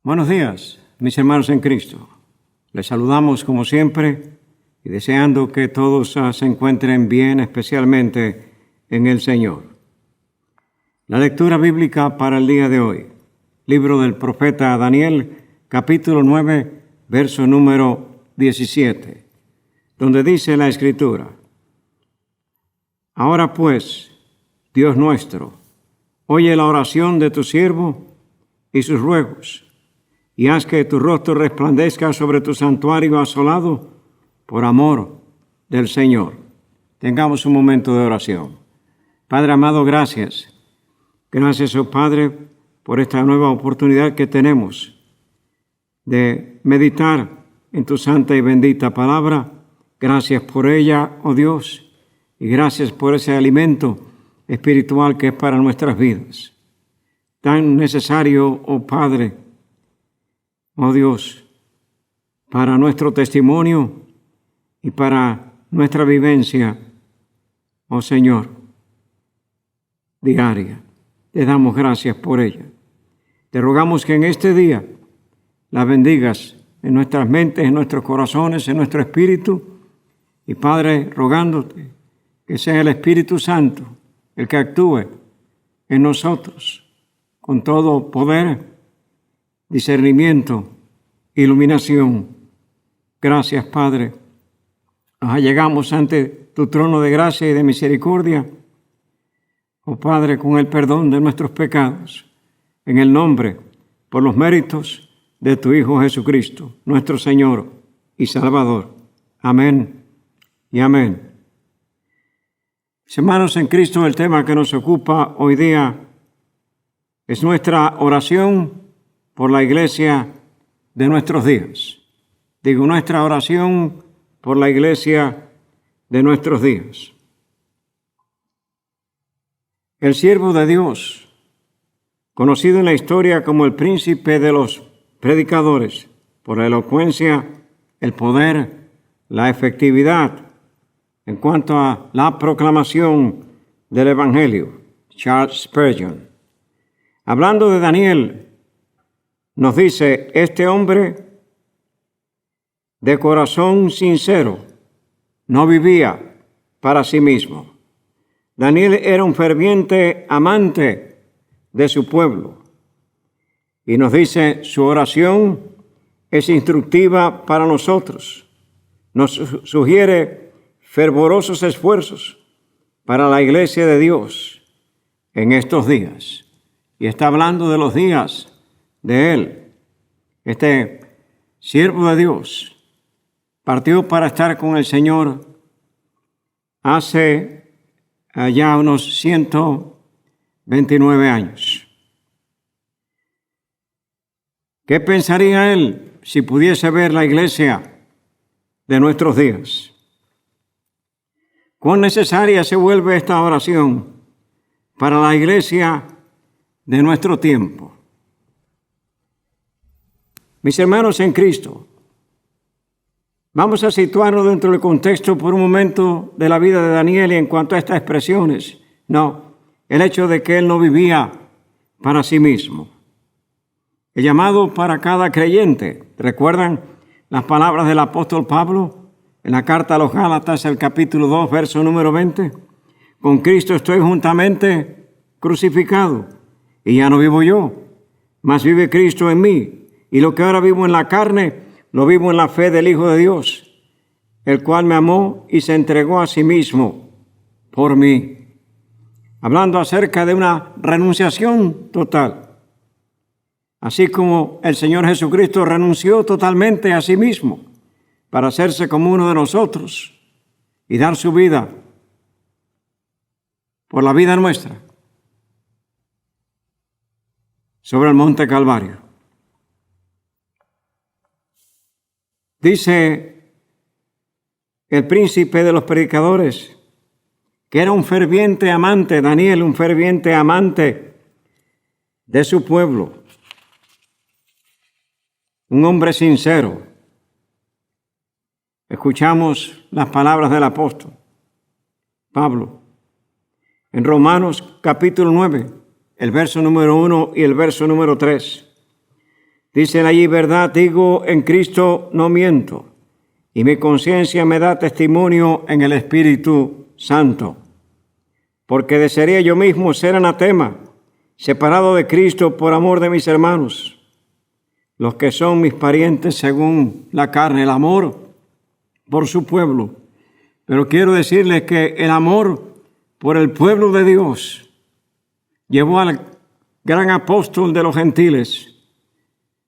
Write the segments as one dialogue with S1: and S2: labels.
S1: Buenos días, mis hermanos en Cristo. Les saludamos como siempre y deseando que todos se encuentren bien, especialmente en el Señor. La lectura bíblica para el día de hoy, libro del profeta Daniel, capítulo 9, verso número 17, donde dice la Escritura: Ahora pues, Dios nuestro, oye la oración de tu siervo y sus ruegos, y haz que tu rostro resplandezca sobre tu santuario asolado por amor del Señor. Tengamos un momento de oración. Padre amado, gracias. Gracias, oh Padre, por esta nueva oportunidad que tenemos de meditar en tu santa y bendita palabra. Gracias por ella, oh Dios, y gracias por ese alimento espiritual que es para nuestras vidas. Tan necesario, oh Padre, oh Dios, para nuestro testimonio y para nuestra vivencia, oh Señor, diaria. Te damos gracias por ella. Te rogamos que en este día la bendigas en nuestras mentes, en nuestros corazones, en nuestro espíritu. Y Padre, rogándote que sea el Espíritu Santo el que actúe en nosotros con todo poder, discernimiento, iluminación. Gracias, Padre. Llegamos ante tu trono de gracia y de misericordia, oh Padre, con el perdón de nuestros pecados, en el nombre, por los méritos de tu Hijo Jesucristo, nuestro Señor y Salvador. Amén y amén. Hermanos en Cristo, el tema que nos ocupa hoy día es nuestra oración por la iglesia de nuestros días. Digo, nuestra oración por la iglesia de nuestros días. El siervo de Dios, conocido en la historia como el príncipe de los predicadores, por la elocuencia, el poder, la efectividad en cuanto a la proclamación del Evangelio, Charles Spurgeon. Hablando de Daniel, nos dice: este hombre de corazón sincero no vivía para sí mismo. Daniel era un ferviente amante de su pueblo. Y nos dice, su oración es instructiva para nosotros. Nos sugiere fervorosos esfuerzos para la iglesia de Dios en estos días. Y está hablando de los días de él. Este siervo de Dios partió para estar con el Señor hace ya unos 129 años. ¿Qué pensaría él si pudiese ver la iglesia de nuestros días? ¿Cuán necesaria se vuelve esta oración para la iglesia de nuestro tiempo? Mis hermanos en Cristo, vamos a situarnos dentro del contexto por un momento de la vida de Daniel y en cuanto a estas expresiones. No, el hecho de que él no vivía para sí mismo. El llamado para cada creyente. ¿Recuerdan las palabras del apóstol Pablo en la carta a los Gálatas, el capítulo 2, verso número 20? Con Cristo estoy juntamente crucificado, y ya no vivo yo, mas vive Cristo en mí. Y lo que ahora vivo en la carne, lo vivo en la fe del Hijo de Dios, el cual me amó y se entregó a sí mismo por mí. Hablando acerca de una renunciación total. Así como el Señor Jesucristo renunció totalmente a sí mismo para hacerse como uno de nosotros y dar su vida por la vida nuestra sobre el monte Calvario. Dice el príncipe de los predicadores que era un ferviente amante, Daniel, un ferviente amante de su pueblo, un hombre sincero. Escuchamos las palabras del apóstol Pablo. en Romanos capítulo 9, el verso número 1 y el verso número 3. Dicen allí: verdad digo, en Cristo no miento, y mi conciencia me da testimonio en el Espíritu Santo, porque desearía yo mismo ser anatema, separado de Cristo por amor de mis hermanos, los que son mis parientes según la carne, el amor por su pueblo. Pero quiero decirles que el amor por el pueblo de Dios llevó al gran apóstol de los gentiles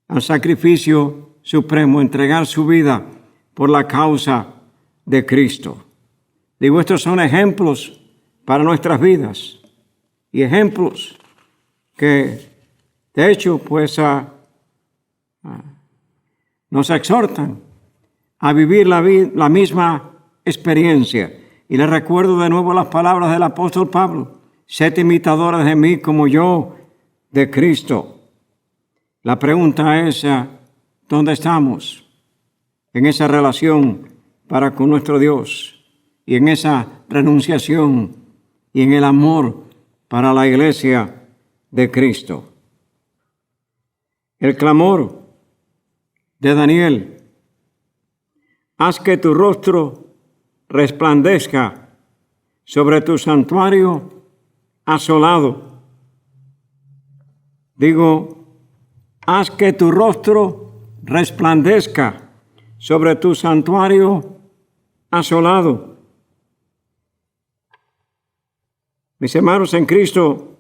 S1: al sacrificio supremo, entregar su vida por la causa de Cristo. Digo, estos son ejemplos para nuestras vidas y ejemplos que, de hecho, pues nos exhortan a vivir la misma experiencia. Y les recuerdo de nuevo las palabras del apóstol Pablo: sed imitadores de mí como yo de Cristo. La pregunta es, ¿dónde estamos en esa relación para con nuestro Dios y en esa renunciación y en el amor para la iglesia de Cristo? El clamor de Daniel: haz que tu rostro resplandezca sobre tu santuario asolado. Digo, haz que tu rostro resplandezca sobre tu santuario asolado. Mis hermanos en Cristo,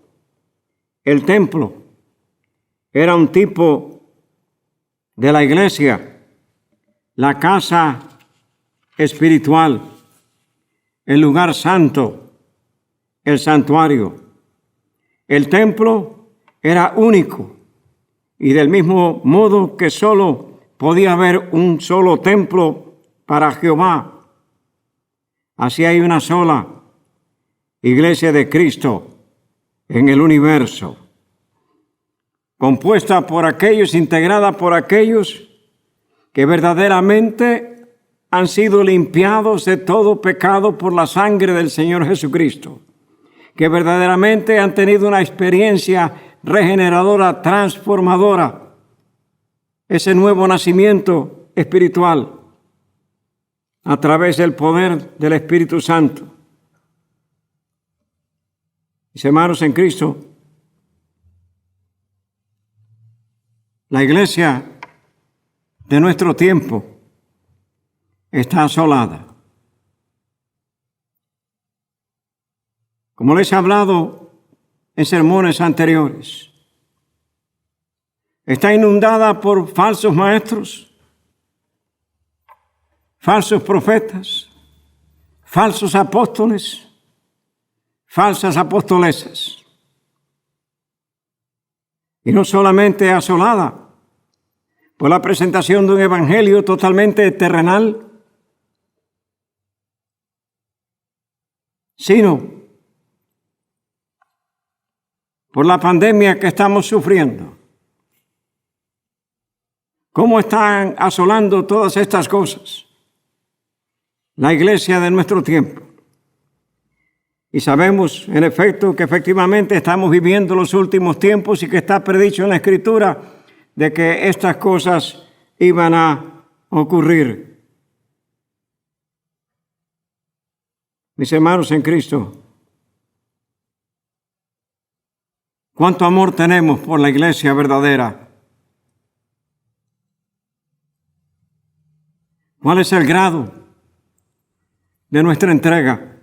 S1: el templo era un tipo de la iglesia, la casa espiritual, el lugar santo, el santuario. El templo era único, y del mismo modo que solo podía haber un solo templo para Jehová, así hay una sola iglesia de Cristo en el universo, compuesta por aquellos, integrada por aquellos que verdaderamente han sido limpiados de todo pecado por la sangre del Señor Jesucristo, que verdaderamente han tenido una experiencia regeneradora, transformadora, ese nuevo nacimiento espiritual a través del poder del Espíritu Santo. Mis hermanos en Cristo, la iglesia de nuestro tiempo está asolada. Como les he hablado en sermones anteriores, está inundada por falsos maestros, falsos profetas, falsos apóstoles, falsas apostolesas. Y no solamente asolada por la presentación de un evangelio totalmente terrenal, sino por la pandemia que estamos sufriendo. ¿Cómo están asolando todas estas cosas la iglesia de nuestro tiempo? Y sabemos, en efecto, que efectivamente estamos viviendo los últimos tiempos y que está predicho en la Escritura de que estas cosas iban a ocurrir. Mis hermanos en Cristo, ¿cuánto amor tenemos por la iglesia verdadera? ¿Cuál es el grado de nuestra entrega?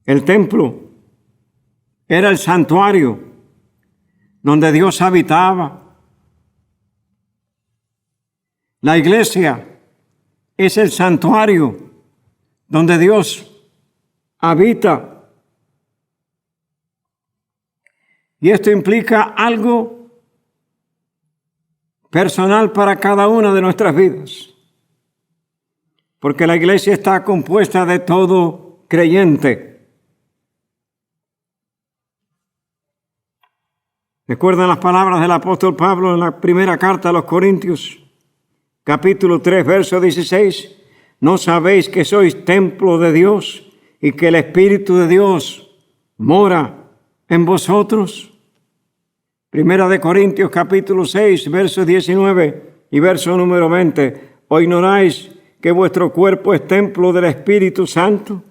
S1: El templo era el santuario donde Dios habitaba. La iglesia es el santuario donde Dios habita. Y esto implica algo personal para cada una de nuestras vidas, porque la iglesia está compuesta de todo creyente. ¿Recuerdan las palabras del apóstol Pablo en la primera carta a los Corintios, capítulo 3, verso 16? ¿No sabéis que sois templo de Dios y que el Espíritu de Dios mora en vosotros? Primera de Corintios capítulo 6, versos 19 y verso número 20. ¿O ignoráis que vuestro cuerpo es templo del Espíritu Santo,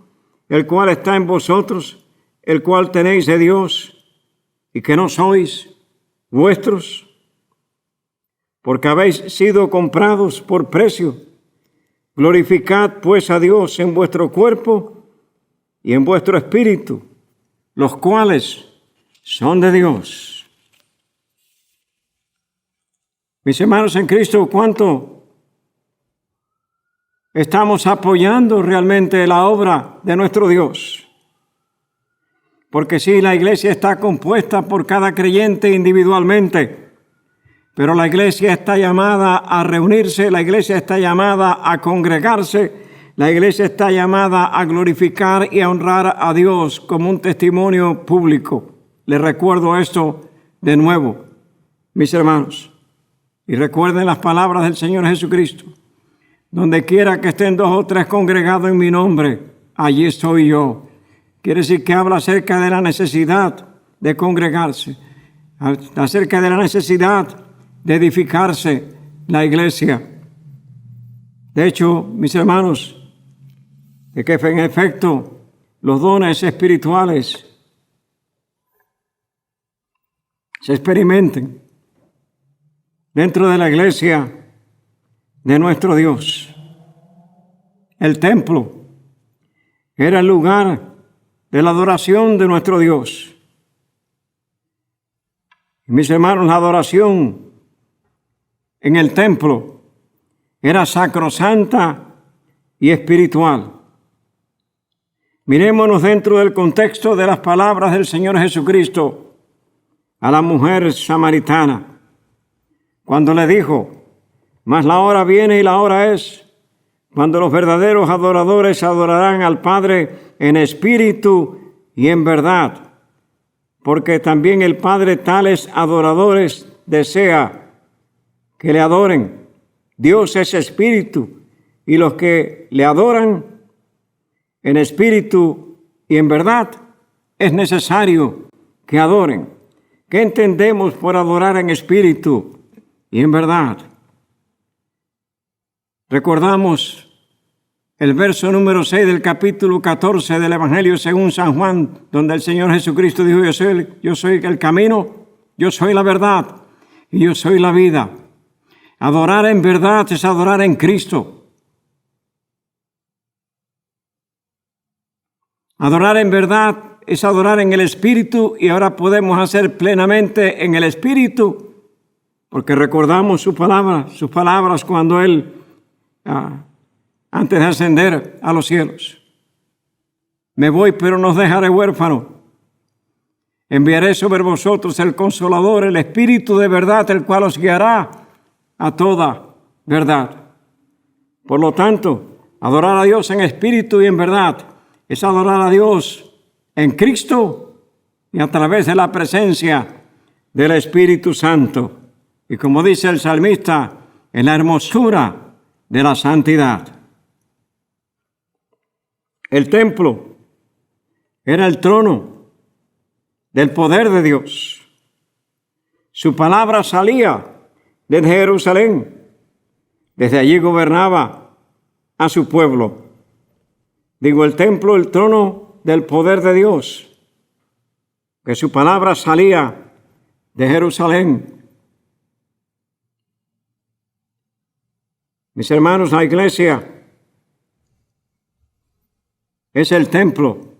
S1: el cual está en vosotros, el cual tenéis de Dios, y que no sois vuestros? Porque habéis sido comprados por precio. Glorificad pues a Dios en vuestro cuerpo y en vuestro espíritu, los cuales son de Dios. Mis hermanos en Cristo, ¿cuánto estamos apoyando realmente la obra de nuestro Dios? Porque sí, la iglesia está compuesta por cada creyente individualmente, pero la iglesia está llamada a reunirse, la iglesia está llamada a congregarse, la iglesia está llamada a glorificar y a honrar a Dios como un testimonio público. Les recuerdo esto de nuevo, mis hermanos. Y recuerden las palabras del Señor Jesucristo. Donde quiera que estén 2 o 3 congregados en mi nombre, allí estoy yo. Quiere decir que habla acerca de la necesidad de congregarse, acerca de la necesidad de edificarse la iglesia. De hecho, mis hermanos, de que en efecto los dones espirituales se experimenten dentro de la iglesia de nuestro Dios. El templo era el lugar de la adoración de nuestro Dios. Y mis hermanos, la adoración en el templo era sacrosanta y espiritual. Mirémonos dentro del contexto de las palabras del Señor Jesucristo a la mujer samaritana, cuando le dijo: mas la hora viene y la hora es, cuando los verdaderos adoradores adorarán al Padre en espíritu y en verdad, porque también el Padre tales adoradores desea que le adoren. Dios es espíritu, y los que le adoran en espíritu y en verdad es necesario que adoren. ¿Qué entendemos por adorar en espíritu y en verdad? Recordamos el verso número 6 del capítulo 14 del Evangelio según San Juan, donde el Señor Jesucristo dijo: yo soy el camino, yo soy la verdad y yo soy la vida. Adorar en verdad es adorar en Cristo. Adorar en verdad es adorar en el Espíritu, y ahora podemos hacer plenamente en el Espíritu, porque recordamos sus palabras cuando Él, antes de ascender a los cielos: me voy, pero no os dejaré huérfano. Enviaré sobre vosotros el Consolador, el Espíritu de verdad, el cual os guiará a toda verdad. Por lo tanto, adorar a Dios en espíritu y en verdad es adorar a Dios en Cristo y a través de la presencia del Espíritu Santo. Y como dice el salmista, en la hermosura de la santidad. El templo era el trono del poder de Dios. Su palabra salía desde Jerusalén. Desde allí gobernaba a su pueblo. Digo, el templo, el trono del poder de Dios, que su palabra salía de Jerusalén. Mis hermanos, la iglesia es el templo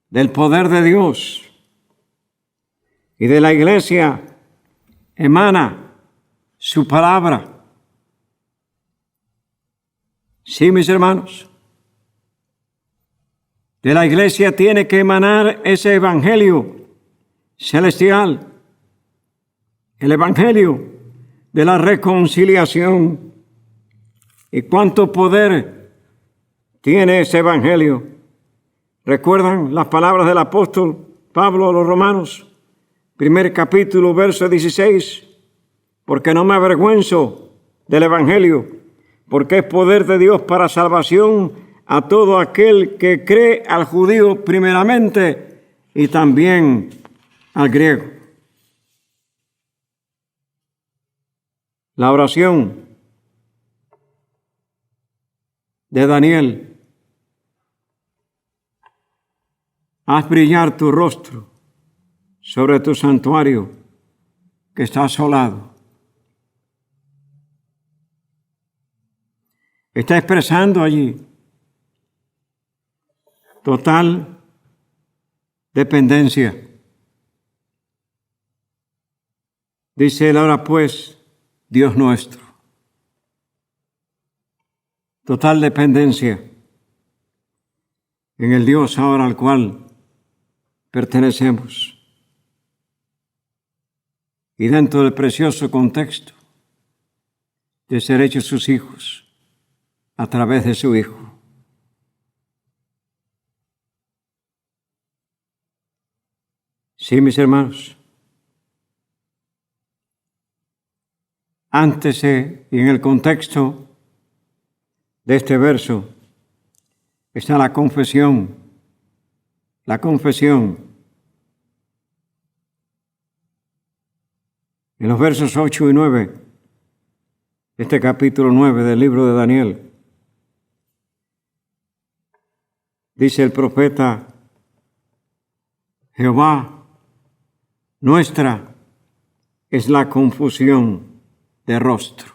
S1: del poder de Dios, y de la iglesia emana su palabra. Sí, mis hermanos, de la iglesia tiene que emanar ese evangelio celestial, el evangelio de la reconciliación. ¿Y cuánto poder tiene ese evangelio? ¿Recuerdan las palabras del apóstol Pablo a los Romanos? 1 capítulo, verso 16. Porque no me avergüenzo del evangelio, porque es poder de Dios para salvación a todo aquel que cree, al judío primeramente y también al griego. La oración de Daniel: haz brillar tu rostro sobre tu santuario que está asolado. Está expresando allí total dependencia. Dice él: ahora pues, Dios nuestro. Total dependencia en el Dios ahora al cual pertenecemos. Y dentro del precioso contexto de ser hechos sus hijos a través de su Hijo. Sí, mis hermanos. Antes y en el contexto de este verso está la confesión. La confesión. En los versos 8 y 9 de este capítulo 9 del libro de Daniel, dice el profeta: Jehová nuestra es la confusión de rostro.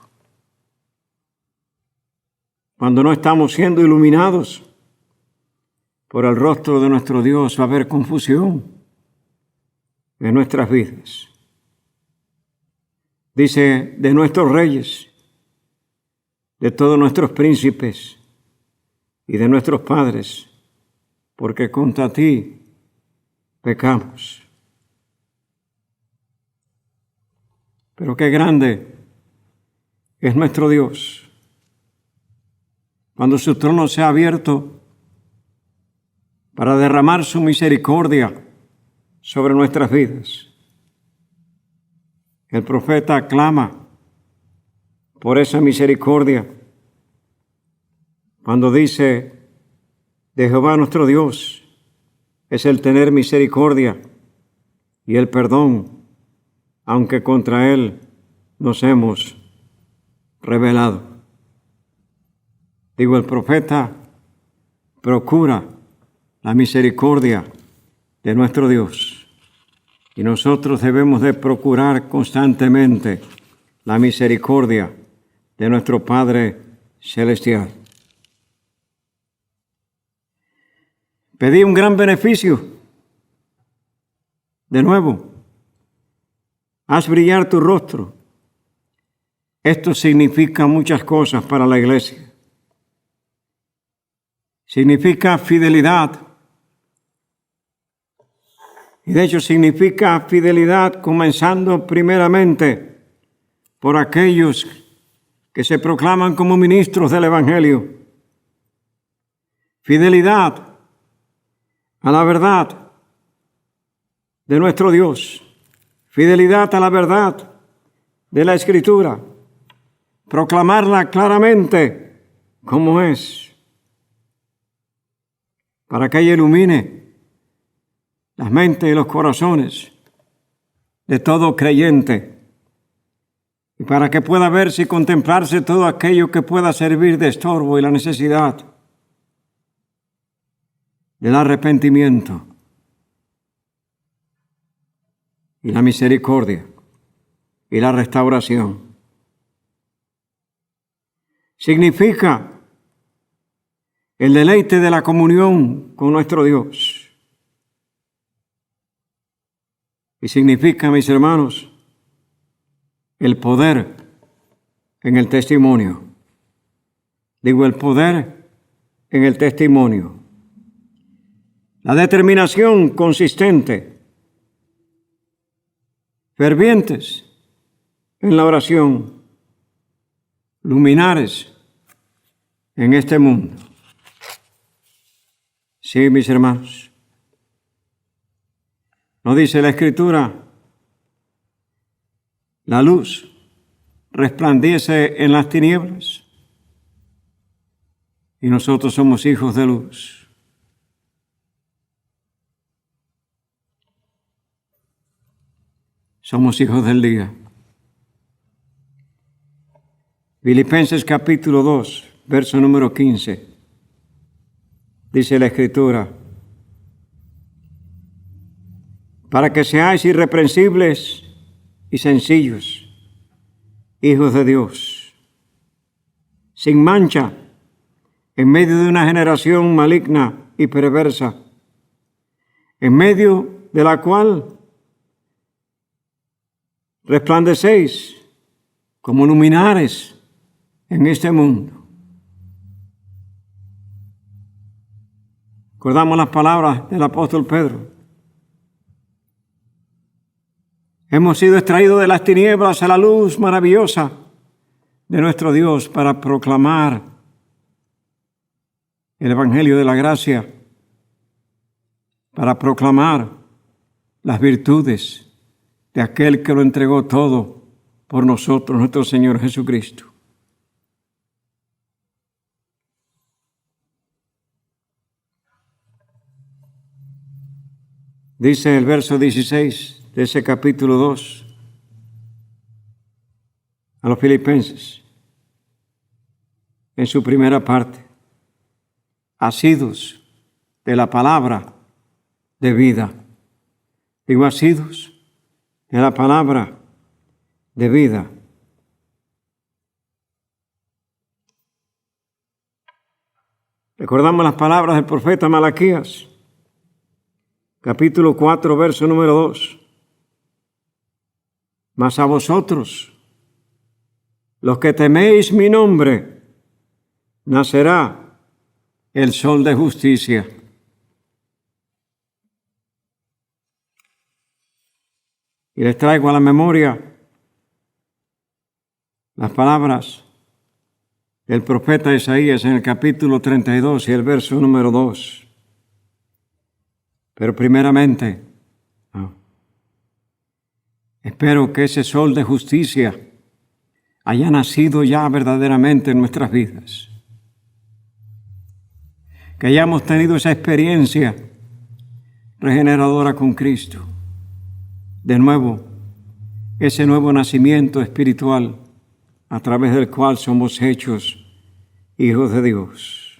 S1: Cuando no estamos siendo iluminados por el rostro de nuestro Dios, va a haber confusión en nuestras vidas. Dice: de nuestros reyes, de todos nuestros príncipes y de nuestros padres, porque contra ti pecamos. Pero qué grande es nuestro Dios. Cuando su trono se ha abierto para derramar su misericordia sobre nuestras vidas. El profeta clama por esa misericordia cuando dice: de Jehová nuestro Dios es el tener misericordia y el perdón, aunque contra él nos hemos rebelado. Digo, el profeta procura la misericordia de nuestro Dios. Y nosotros debemos de procurar constantemente la misericordia de nuestro Padre Celestial. Pedí un gran beneficio. De nuevo, haz brillar tu rostro. Esto significa muchas cosas para la iglesia. Significa fidelidad. Y de hecho significa fidelidad comenzando primeramente por aquellos que se proclaman como ministros del Evangelio. Fidelidad a la verdad de nuestro Dios. Fidelidad a la verdad de la Escritura. Proclamarla claramente como es, para que ella ilumine las mentes y los corazones de todo creyente, y para que pueda verse y contemplarse todo aquello que pueda servir de estorbo y la necesidad del arrepentimiento y la misericordia y la restauración. Significa el deleite de la comunión con nuestro Dios. Y significa, mis hermanos, el poder en el testimonio. Digo, el poder en el testimonio. La determinación consistente, fervientes en la oración, luminares en este mundo. Sí, mis hermanos. ¿No dice la Escritura? La luz resplandece en las tinieblas y nosotros somos hijos de luz. Somos hijos del día. Filipenses capítulo 2, verso número 15. Dice la Escritura: para que seáis irreprensibles y sencillos, hijos de Dios, sin mancha, en medio de una generación maligna y perversa, en medio de la cual resplandecéis como luminares en este mundo. Recordamos las palabras del apóstol Pedro. Hemos sido extraídos de las tinieblas a la luz maravillosa de nuestro Dios para proclamar el Evangelio de la gracia, para proclamar las virtudes de aquel que lo entregó todo por nosotros, nuestro Señor Jesucristo. Dice el verso 16 de ese capítulo 2 a los Filipenses, en su primera parte: asidos de la palabra de vida. Digo, asidos de la palabra de vida. Recordamos las palabras del profeta Malaquías, capítulo 4, verso número 2. Mas a vosotros, los que teméis mi nombre, nacerá el sol de justicia. Y les traigo a la memoria las palabras del profeta Isaías en el capítulo 32 y el verso número 2. Pero primeramente, espero que ese sol de justicia haya nacido ya verdaderamente en nuestras vidas. Que hayamos tenido esa experiencia regeneradora con Cristo. De nuevo, ese nuevo nacimiento espiritual a través del cual somos hechos hijos de Dios.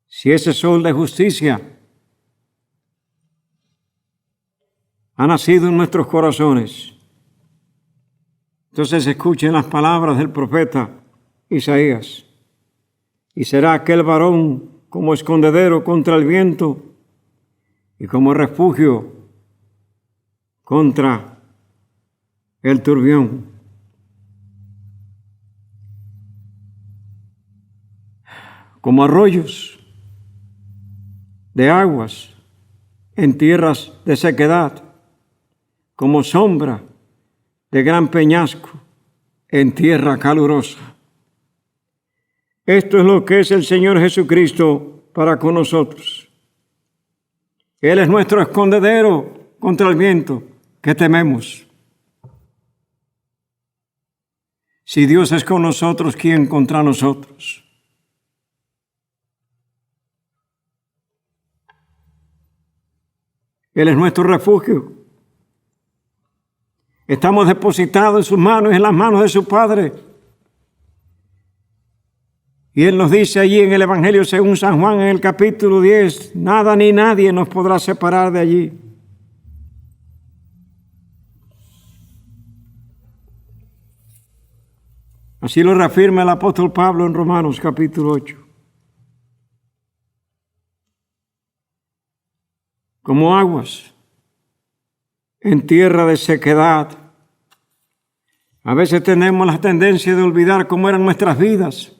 S1: Si ese sol de justicia ha nacido en nuestros corazones, entonces escuchen las palabras del profeta Isaías: y será aquel varón como escondedero contra el viento y como refugio contra el turbión. Como arroyos de aguas en tierras de sequedad, como sombra de gran peñasco en tierra calurosa. Esto es lo que es el Señor Jesucristo para con nosotros. Él es nuestro escondedero contra el viento. ¿Qué tememos? Si Dios es con nosotros, ¿quién contra nosotros? Él es nuestro refugio. Estamos depositados en sus manos y en las manos de su Padre. Y Él nos dice allí en el Evangelio según San Juan, en el capítulo 10, nada ni nadie nos podrá separar de allí. Así lo reafirma el apóstol Pablo en Romanos capítulo 8. Como aguas en tierra de sequedad. A veces tenemos la tendencia de olvidar cómo eran nuestras vidas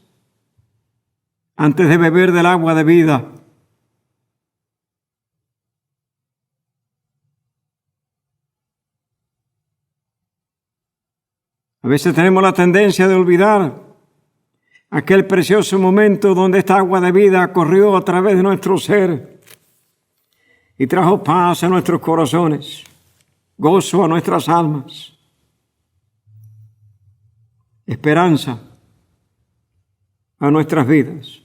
S1: antes de beber del agua de vida. A veces tenemos la tendencia de olvidar aquel precioso momento donde esta agua de vida corrió a través de nuestro ser y trajo paz a nuestros corazones, gozo a nuestras almas, esperanza a nuestras vidas.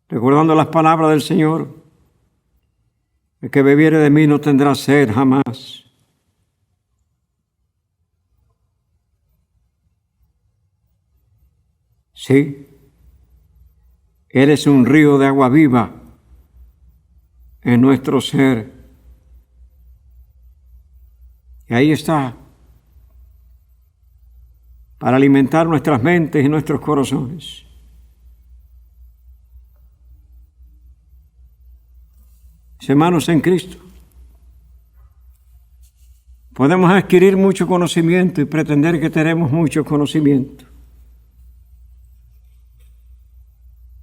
S1: Recordando las palabras del Señor, el que bebiere de mí no tendrá sed jamás. Sí, eres un río de agua viva en nuestro ser. Y ahí está, para alimentar nuestras mentes y nuestros corazones. Hermanos en Cristo, podemos adquirir mucho conocimiento y pretender que tenemos mucho conocimiento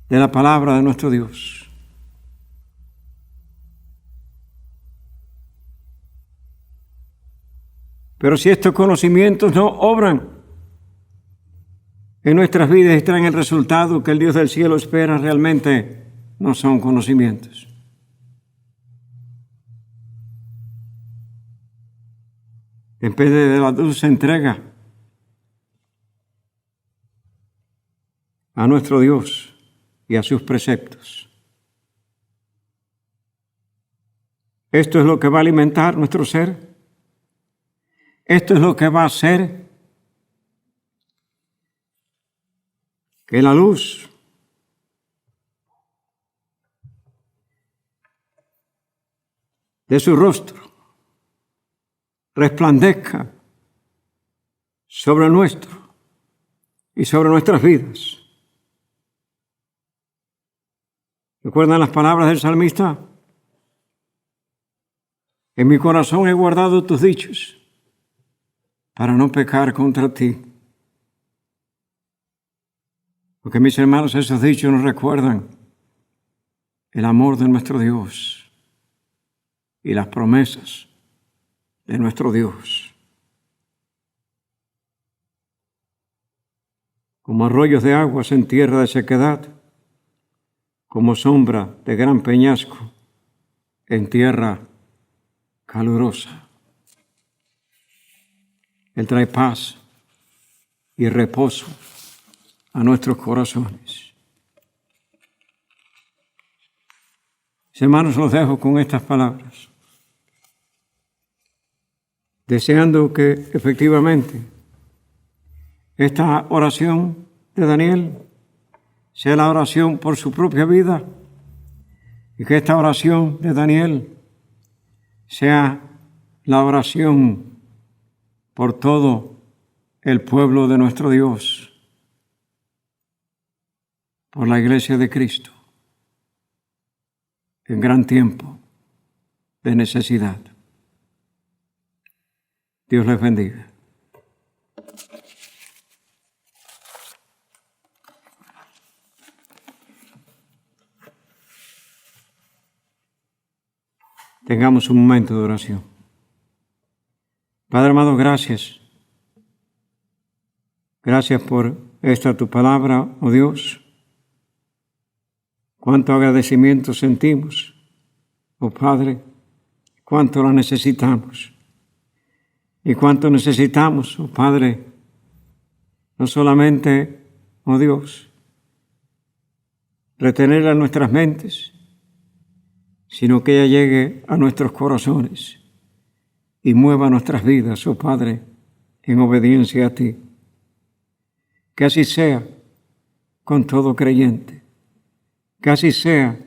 S1: de la palabra de nuestro Dios. Pero si estos conocimientos no obran en nuestras vidas y traen el resultado que el Dios del cielo espera, realmente no son conocimientos. En vez de la dulce entrega a nuestro Dios y a sus preceptos. Esto es lo que va a alimentar nuestro ser. Esto es lo que va a hacer que la luz de su rostro resplandezca sobre nuestro y sobre nuestras vidas. ¿Recuerdan las palabras del salmista? En mi corazón he guardado tus dichos para no pecar contra ti. Porque mis hermanos, esos dichos nos recuerdan el amor de nuestro Dios y las promesas de nuestro Dios. Como arroyos de aguas en tierra de sequedad, como sombra de gran peñasco en tierra calurosa. Él trae paz y reposo a nuestros corazones. Hermanos, los dejo con estas palabras, deseando que efectivamente esta oración de Daniel sea la oración por su propia vida y que esta oración de Daniel sea la oración por todo el pueblo de nuestro Dios, por la Iglesia de Cristo, en gran tiempo de necesidad. Dios les bendiga. Tengamos un momento de oración. Padre amado, gracias. Gracias por esta tu palabra, oh Dios. Cuánto agradecimiento sentimos, oh Padre, cuánto la necesitamos. Y cuánto necesitamos, oh Padre, no solamente, oh Dios, retenerla en nuestras mentes, sino que ella llegue a nuestros corazones y mueva nuestras vidas, oh Padre, en obediencia a ti. Que así sea con todo creyente, que así sea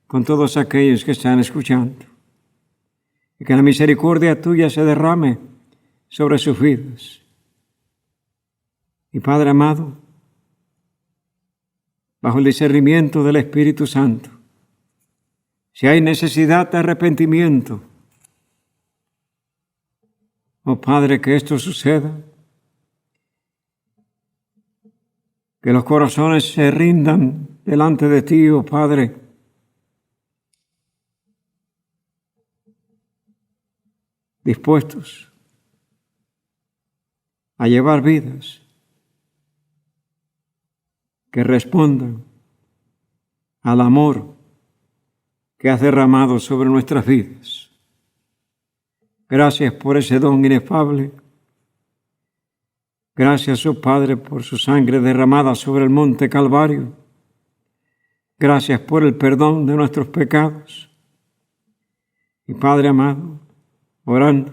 S1: con todos aquellos que están escuchando, y que la misericordia tuya se derrame sobre sus vidas. Y Padre amado, bajo el discernimiento del Espíritu Santo, si hay necesidad de arrepentimiento, oh Padre, que esto suceda, que los corazones se rindan delante de ti, oh Padre, dispuestos a llevar vidas que respondan al amor que has derramado sobre nuestras vidas. Gracias por ese don inefable Gracias, oh Padre, por su sangre derramada sobre el monte Calvario. Gracias por el perdón de nuestros pecados. Y Padre amado, orando,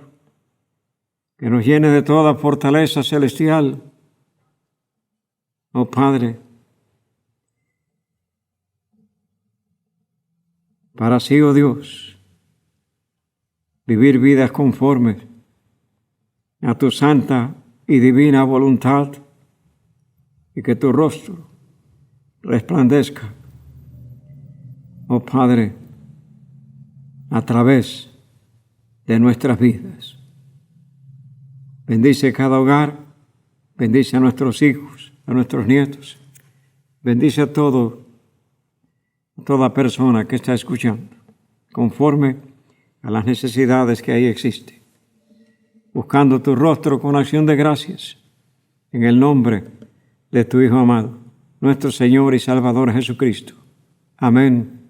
S1: que nos llene de toda fortaleza celestial. Oh Padre, para así, oh Dios, vivir vidas conformes a tu santa y divina voluntad, y que tu rostro resplandezca, oh Padre, a través de nuestras vidas. Bendice cada hogar, bendice a nuestros hijos, a nuestros nietos, bendice a toda persona que está escuchando, conforme a las necesidades que ahí existen, buscando tu rostro con acción de gracias, en el nombre de tu Hijo amado, nuestro Señor y Salvador Jesucristo. Amén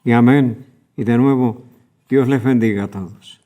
S1: y amén. Y de nuevo, Dios les bendiga a todos.